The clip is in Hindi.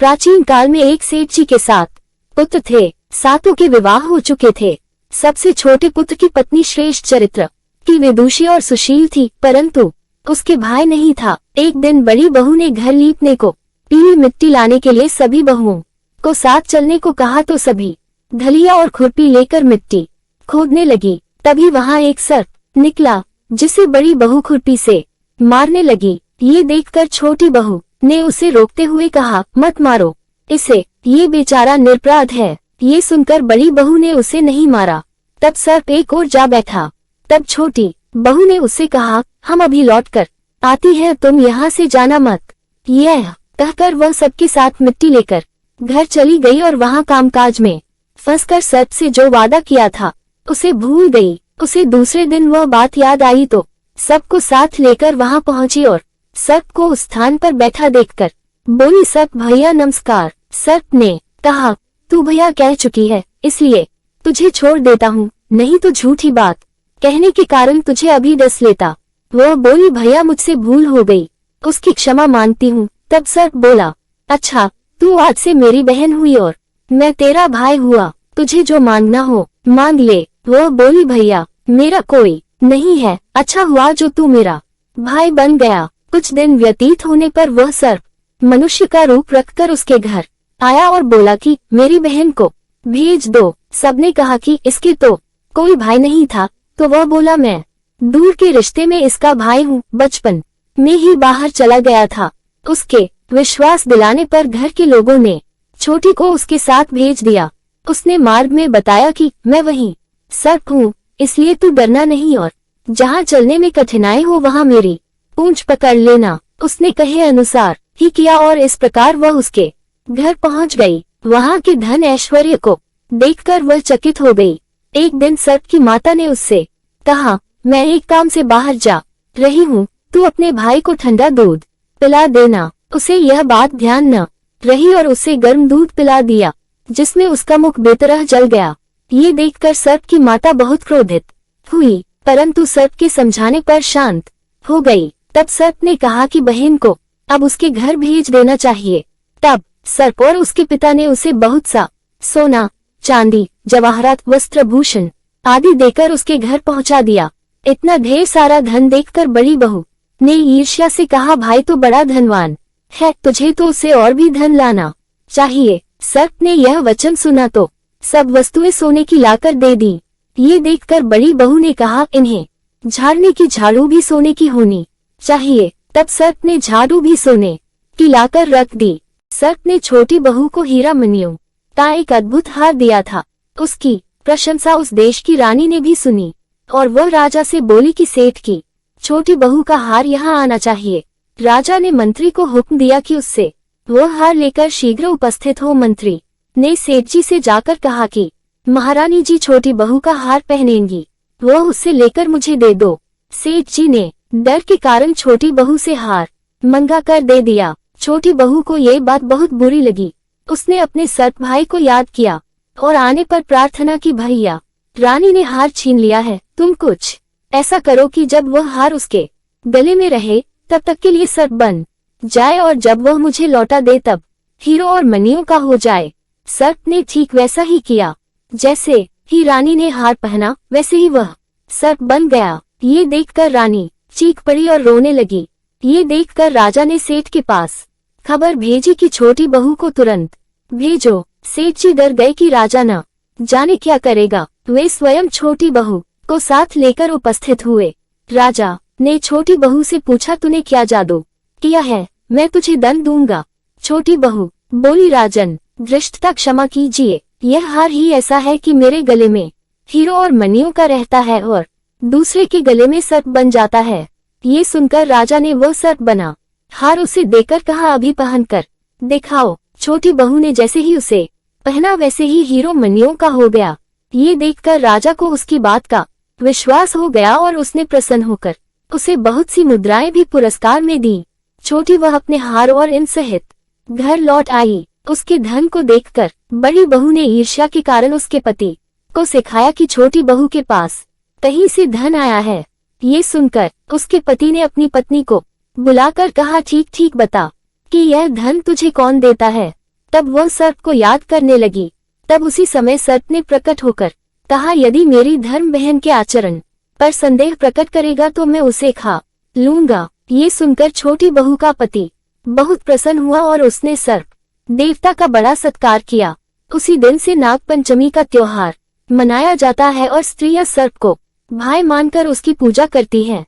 प्राचीन काल में एक सेठ जी के 7 पुत्र थे। सातों के विवाह हो चुके थे। सबसे छोटे पुत्र की पत्नी श्रेष्ठ चरित्र की विदुषी और सुशील थी, परंतु उसके भाई नहीं था। एक दिन बड़ी बहू ने घर लीपने को पीली मिट्टी लाने के लिए सभी बहुओं को साथ चलने को कहा तो सभी ढलिया और खुरपी लेकर मिट्टी खोदने लगी। तभी वहां एक सर्प निकला जिसे बड़ी बहू खुरपी से मारने लगी। ये देखकर छोटी बहू ने उसे रोकते हुए कहा, मत मारो इसे, ये बेचारा निरपराध है। ये सुनकर बड़ी बहू ने उसे नहीं मारा। तब सर्प एक ओर जा बैठा। तब छोटी बहू ने उससे कहा, हम अभी लौटकर आती है, तुम यहाँ से जाना मत। यह कहकर वह सबके साथ मिट्टी लेकर घर चली गई और वहाँ कामकाज में फंसकर सर्प से जो वादा किया था उसे भूल गई। उसे दूसरे दिन वह बात याद आई तो सबको साथ लेकर वहाँ पहुंची और सर्प को उस स्थान पर बैठा देखकर बोली, सर्प भैया नमस्कार। सर्प ने कहा, तू भैया कह चुकी है इसलिए तुझे छोड़ देता हूँ, नहीं तो झूठी बात कहने के कारण तुझे अभी डस लेता। वह बोली, भैया मुझसे भूल हो गई, उसकी क्षमा मांगती हूँ। तब सर्प बोला, अच्छा तू आज से मेरी बहन हुई और मैं तेरा भाई हुआ, तुझे जो मांगना हो मांग ले। वह बोली, भैया मेरा कोई नहीं है, अच्छा हुआ जो तू मेरा भाई बन गया। कुछ दिन व्यतीत होने पर वह सर्प मनुष्य का रूप रखकर उसके घर आया और बोला कि मेरी बहन को भेज दो। सबने कहा कि इसके तो कोई भाई नहीं था, तो वह बोला, मैं दूर के रिश्ते में इसका भाई हूँ, बचपन में ही बाहर चला गया था। उसके विश्वास दिलाने पर घर के लोगों ने छोटी को उसके साथ भेज दिया। उसने मार्ग में बताया कि मैं वही सर्प हूँ, इसलिए तू डरना नहीं और जहाँ चलने में कठिनाई हो वहाँ मेरी पूंछ पकड़ लेना। उसने कहे अनुसार ही किया और इस प्रकार वह उसके घर पहुँच गई। वहाँ के धन ऐश्वर्य को देखकर वह चकित हो गई। एक दिन सर्प की माता ने उससे कहा, मैं एक काम से बाहर जा रही हूँ, तू अपने भाई को ठंडा दूध पिला देना। उसे यह बात ध्यान न रही और उसे गर्म दूध पिला दिया, जिसमें उसका मुख बेतरह जल गया। ये देखकर सर्प की माता बहुत क्रोधित हुई, परंतु सर्प के समझाने पर शांत हो गई। तब सर्प ने कहा कि बहन को अब उसके घर भेज देना चाहिए। तब सर्प और उसके पिता ने उसे बहुत सा सोना, चांदी, जवाहरात, वस्त्र, भूषण आदि देकर उसके घर पहुंचा दिया। इतना ढेर सारा धन देखकर बड़ी बहू ने ईर्ष्या से कहा, भाई तो बड़ा धनवान है, तुझे तो उसे और भी धन लाना चाहिए। सर्प ने यह वचन सुना तो सब वस्तुएं सोने की लाकर दे दी। ये देखकर बड़ी बहू ने कहा, इन्हें झाड़ने की झाड़ू भी सोने की होनी चाहिए। तब सर्प ने झाड़ू भी सोने की लाकर रख दी। सर्प ने छोटी बहू को हीरा मणियों का एक अद्भुत हार दिया था। उसकी प्रशंसा उस देश की रानी ने भी सुनी और वह राजा से बोली कि सेठ की छोटी बहू का हार यहाँ आना चाहिए। राजा ने मंत्री को हुक्म दिया कि उससे वह हार लेकर शीघ्र उपस्थित हो। मंत्री ने सेठ जी से जाकर कहा कि महारानी जी छोटी बहू का हार पहनेंगी, वह उससे लेकर मुझे दे दो। सेठ जी ने डर के कारण छोटी बहू से हार मंगा कर दे दिया। छोटी बहू को ये बात बहुत बुरी लगी। उसने अपने सर्प भाई को याद किया और आने पर प्रार्थना की, भैया रानी ने हार छीन लिया है, तुम कुछ ऐसा करो कि जब वह हार उसके गले में रहे तब तक के लिए सर्प बन जाए और जब वह मुझे लौटा दे तब हीरो और मणियों का हो जाए। सर्प ने ठीक वैसा ही किया। जैसे ही रानी ने हार पहना वैसे ही वह सर्प बन गया। ये देखकर रानी चीख पड़ी और रोने लगी। ये देखकर राजा ने सेठ के पास खबर भेजी कि छोटी बहू को तुरंत भेजो। सेठ जी डर गए कि राजा न जाने क्या करेगा। वे स्वयं छोटी बहू को साथ लेकर उपस्थित हुए। राजा ने छोटी बहू से पूछा, तूने क्या जादू किया है, मैं तुझे दंड दूंगा। छोटी बहू बोली, राजन धृष्टता क्षमा कीजिए, यह हार ही ऐसा है कि मेरे गले में हीरो और मणियों का रहता है और दूसरे के गले में सर्प बन जाता है। ये सुनकर राजा ने वह सर्प बना हार उसे देकर कहा, अभी पहनकर दिखाओ। छोटी बहू ने जैसे ही उसे पहना वैसे ही हीरो मणियों का हो गया। ये देखकर राजा को उसकी बात का विश्वास हो गया और उसने प्रसन्न होकर उसे बहुत सी मुद्राएं भी पुरस्कार में दी। छोटी वह अपने हार और इन सहित घर लौट आई। उसके धन को देखकर बड़ी बहू ने ईर्ष्या के कारण उसके पति को सिखाया कि छोटी बहू के पास कहीं से धन आया है। ये सुनकर उसके पति ने अपनी पत्नी को बुलाकर कहा, ठीक ठीक बता कि यह धन तुझे कौन देता है। तब वह सर्प को याद करने लगी। तब उसी समय सर्प ने प्रकट होकर कहा, यदि मेरी धर्म बहन के आचरण पर संदेह प्रकट करेगा तो मैं उसे खा लूंगा। ये सुनकर छोटी बहू का पति बहुत प्रसन्न हुआ और उसने सर्प देवता का बड़ा सत्कार किया। उसी दिन से नाग पंचमी का त्योहार मनाया जाता है और स्त्रियां सर्प को भाई मानकर उसकी पूजा करती हैं।